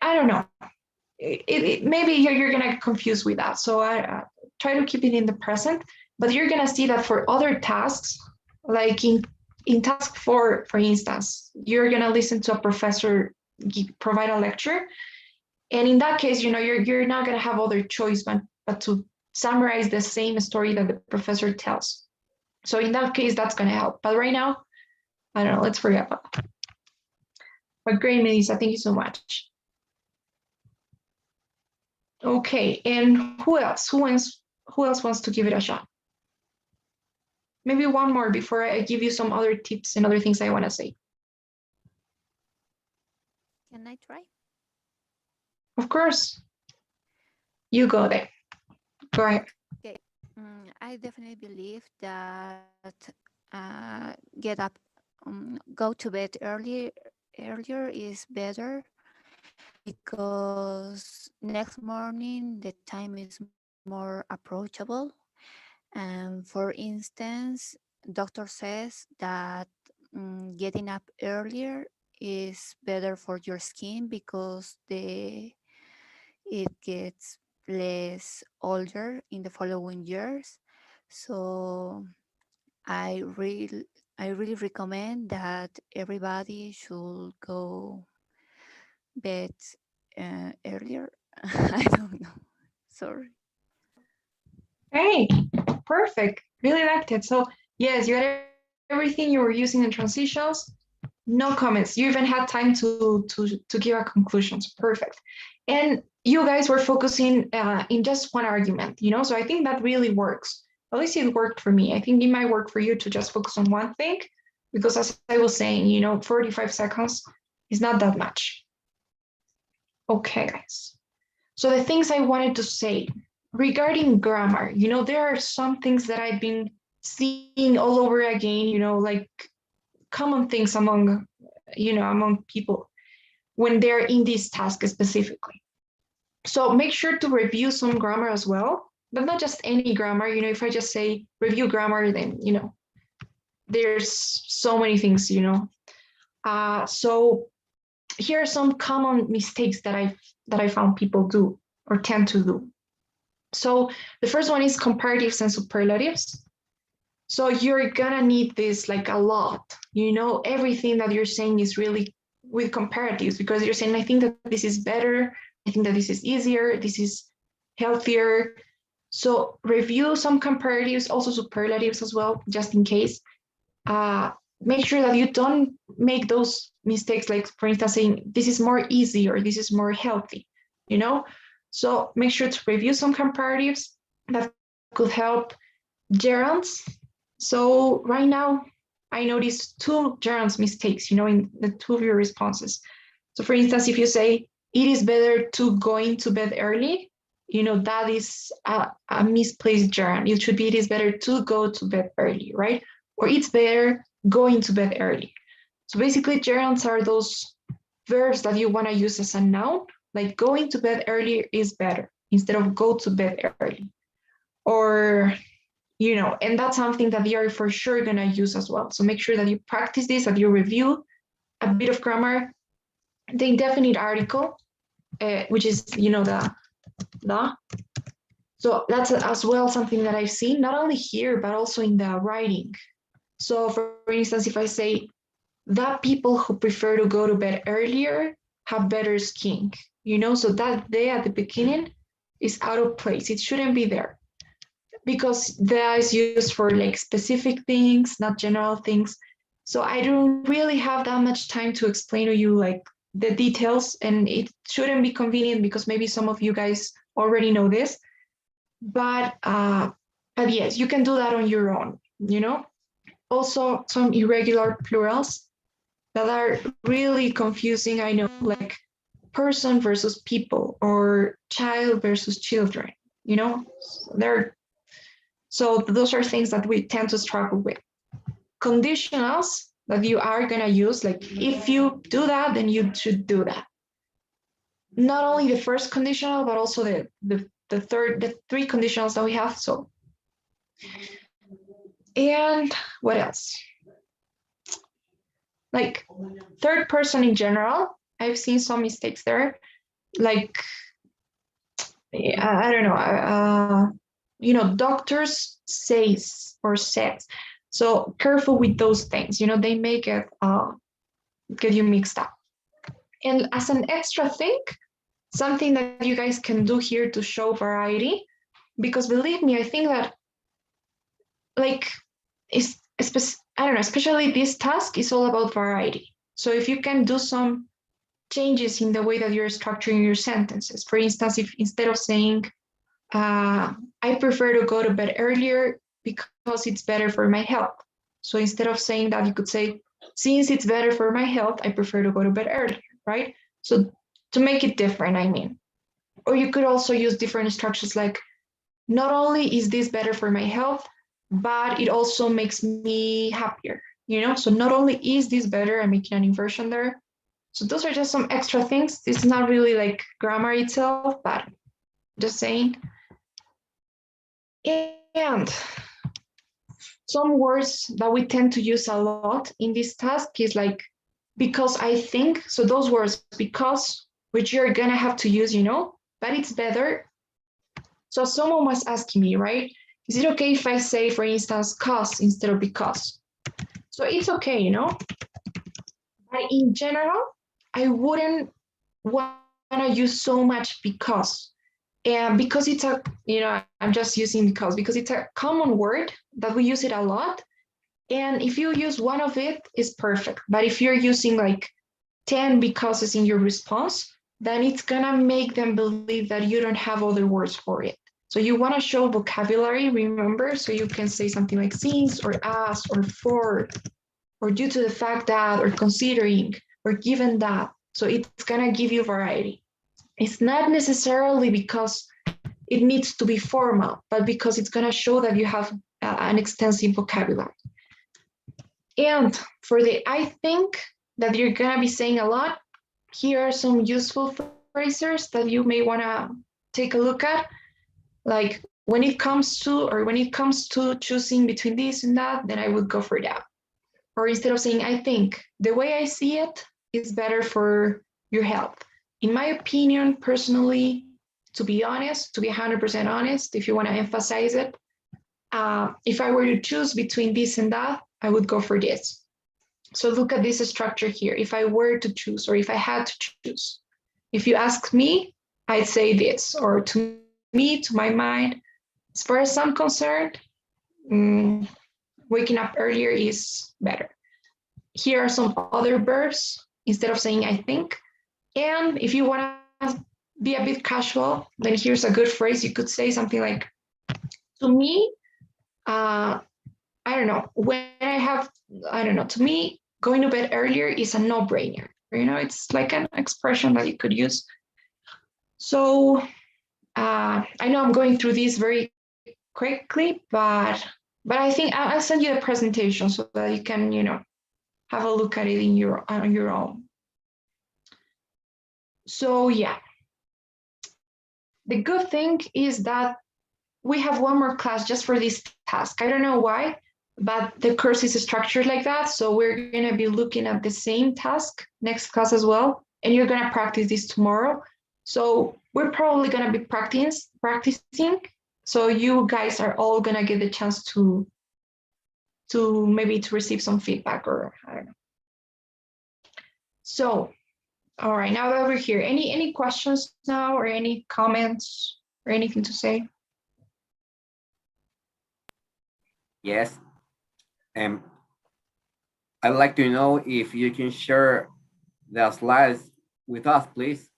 don't know. Maybe you're gonna get confused with that. So I try to keep it in the present, but you're gonna see that for other tasks, like in task 4, for instance, you're gonna listen to a professor provide a lecture, and in that case, you're not gonna have other choice but to summarize the same story that the professor tells. So in that case, that's gonna help. But right now, I don't know. Let's forget about that. But great, Melissa. Thank you so much. Okay, and who else? Who else wants to give it a shot? Maybe one more before I give you some other tips and other things I want to say. Can I try? Of course. You go there. Go ahead. Okay. I definitely believe that get up, go to bed earlier is better because next morning the time is more approachable. And for instance, doctor says that getting up earlier is better for your skin because it gets less older in the following years. So I really recommend that everybody should go bed earlier. I don't know. Sorry. Hey, perfect. Really liked it. So yes, you had everything. You were using in transitions. No comments. You even had time to give a conclusion. Perfect. And you guys were focusing in just one argument, so I think that really works. At least it worked for me. I think it might work for you to just focus on one thing, because as I was saying, 45 seconds is not that much. Okay, guys. So the things I wanted to say regarding grammar, there are some things that I've been seeing all over again, like common things among people when they're in this task specifically. So make sure to review some grammar as well, but not just any grammar. If I just say review grammar, then, there's so many things, So here are some common mistakes that I found people do or tend to do. So the first one is comparatives and superlatives. So you're gonna need this like a lot, everything that you're saying is really with comparatives, because you're saying, I think that this is better, I think that this is easier, this is healthier. So review some comparatives, also superlatives as well, just in case. Make sure that you don't make those mistakes, like for instance, saying this is more easy or this is more healthy, So make sure to review some comparatives that could help gerunds. So right now, I noticed 2 gerunds mistakes, in the 2 of your responses. So for instance, if you say, it is better to going to bed early, that is a misplaced gerund. It should be, it is better to go to bed early, right? Or it's better going to bed early. So basically, gerunds are those verbs that you want to use as a noun, like going to bed early is better instead of go to bed early. Or, and that's something that you are for sure going to use as well. So make sure that you practice this, that you review a bit of grammar, the indefinite article, which is, the. So that's as well something that I've seen, not only here, but also in the writing. So for instance, if I say, that people who prefer to go to bed earlier have better skin, so that they at the beginning is out of place. It shouldn't be there, because that is used for like specific things, not general things. So I don't really have that much time to explain to you like the details, and it shouldn't be convenient because maybe some of you guys already know this, but yes, you can do that on your own, you know? Also, some irregular plurals that are really confusing, I know, like person versus people or child versus children, you know? So those are things that we tend to struggle with. Conditionals that you are going to use, like if you do that, then you should do that. Not only the first conditional, but also the three conditionals that we have. So, and what else? Like third person in general, I've seen some mistakes there. Like, I don't know, you know, doctors says or says. So careful with those things, you know, they make it get you mixed up. And as an extra thing, something that you guys can do here to show variety, because believe me, I think that like I don't know, especially this task is all about variety. So if you can do some changes in the way that you're structuring your sentences, for instance, if instead of saying, I prefer to go to bed earlier because it's better for my health. So instead of saying that, you could say, since it's better for my health, I prefer to go to bed earlier, right? So to make it different, I mean. Or you could also use different structures like, not only is this better for my health, but it also makes me happier, you know? So not only is this better, I'm making an inversion there. So those are just some extra things. This is not really like grammar itself, but just saying. And some words that we tend to use a lot in this task is like, because I think, so those words, because, which you're gonna have to use, you know, but it's better. So someone was asking me, right? Is it okay if I say, for instance, cause instead of because? So it's okay, you know, but in general, I wouldn't want to use so much because. And because it's a, you know, I'm just using because it's a common word that we use it a lot. And if you use one of it, it's perfect. But if you're using like 10 becauses in your response, then it's gonna make them believe that you don't have other words for it. So you want to show vocabulary, remember, so you can say something like since or as or for, or due to the fact that, or considering, or given that. So it's gonna give you variety. It's not necessarily because it needs to be formal, but because it's gonna show that you have an extensive vocabulary. And for the I think that you're gonna be saying a lot, here are some useful phrasers that you may wanna take a look at. Like when it comes to choosing between this and that, then I would go for that. Or instead of saying, I think, the way I see it is better for your health. In my opinion, personally, to be honest, to be 100% honest, if you want to emphasize it, if I were to choose between this and that, I would go for this. So look at this structure here. If I were to choose, or if I had to choose, if you ask me, I'd say this, or to me, to my mind, as far as I'm concerned, waking up earlier is better. Here are some other verbs instead of saying I think. And if you want to be a bit casual, then here's a good phrase. You could say something like, to me, I don't know, to me, going to bed earlier is a no-brainer. You know, it's like an expression that you could use. So I know I'm going through this very quickly, but I think I'll send you a presentation so that you can, you know, have a look at it on your own. So yeah, the good thing is that we have one more class just for this task. I don't know why, but the course is structured like that. So we're going to be looking at the same task next class as well. And you're going to practice this tomorrow. So we're probably going to be practicing. So you guys are all going to get the chance to maybe to receive some feedback, or I don't know. So, all right, now that we're here, any questions now, or any comments or anything to say? Yes. I I'd like to know if you can share the slides with us, please.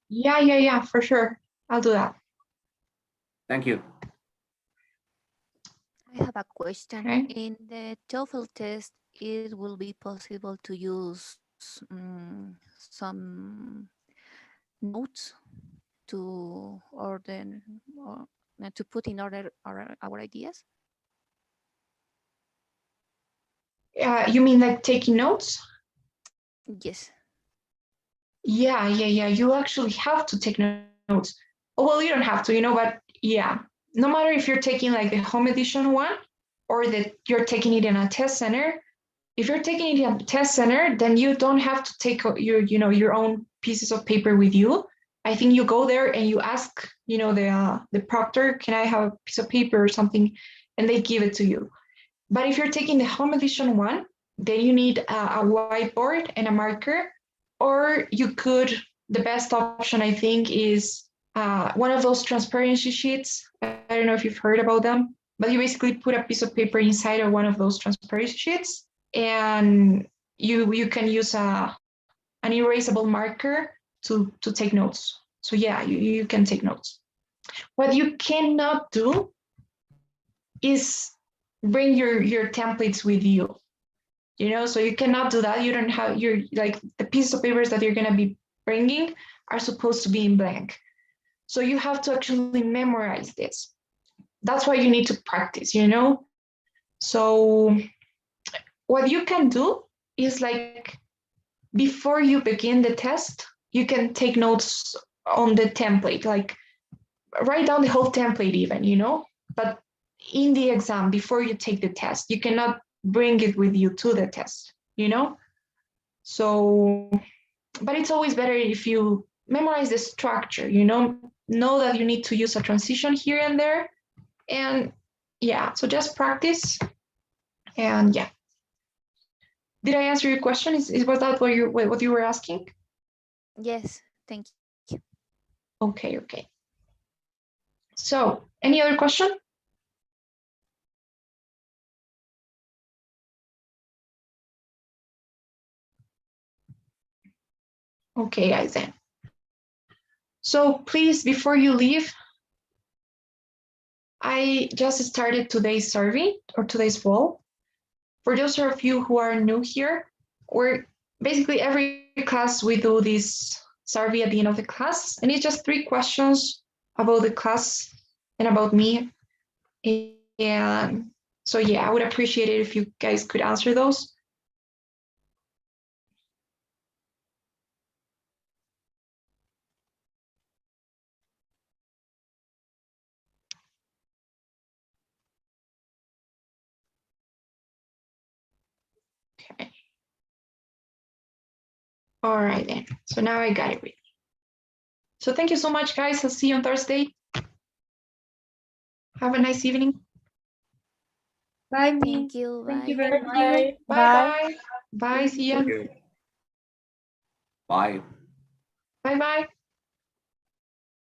Yeah, for sure. I'll do that. Thank you. I have a question. Okay. In the TOEFL test, it will be possible to use some notes to order or to put in order our ideas. You mean like taking notes? Yes. Yeah. You actually have to take notes. Oh, well, you don't have to, but yeah, no matter if you're taking like the home edition one or that you're taking it in a test center, if you're taking it in a test center, then you don't have to take your own pieces of paper with you. I think you go there and you ask, the proctor, can I have a piece of paper or something, and they give it to you. But if you're taking the home edition one, then you need a whiteboard and a marker, or you could. The best option, I think, is one of those transparency sheets. I don't know if you've heard about them, but you basically put a piece of paper inside of one of those transparency sheets, and you can use an erasable marker to take notes. So yeah, you can take notes. What you cannot do is bring your templates with you. So you cannot do that. You don't have the pieces of papers that you're going to be bringing are supposed to be in blank. So you have to actually memorize this. That's why you need to practice, So what you can do is like before you begin the test, you can take notes on the template, like write down the whole template even, but in the exam, before you take the test, you cannot bring it with you to the test, So, but it's always better if you memorize the structure, know that you need to use a transition here and there. And yeah, so just practice. And yeah. Did I answer your question? Was that what you were asking? Yes, thank you. Okay. So, any other question? Okay, guys, then. So please, before you leave, I just started today's survey or today's poll. For those of you who are new here, we're basically every class we do this survey at the end of the class, and it's just 3 questions about the class and about me. And so yeah, I would appreciate it if you guys could answer those. Okay. All right then. So now I got it ready. So thank you so much, guys. I'll see you on Thursday. Have a nice evening. Bye, Thank you. Thank you Bye. very much. Bye. Bye. See ya. Thank you. Bye. Bye.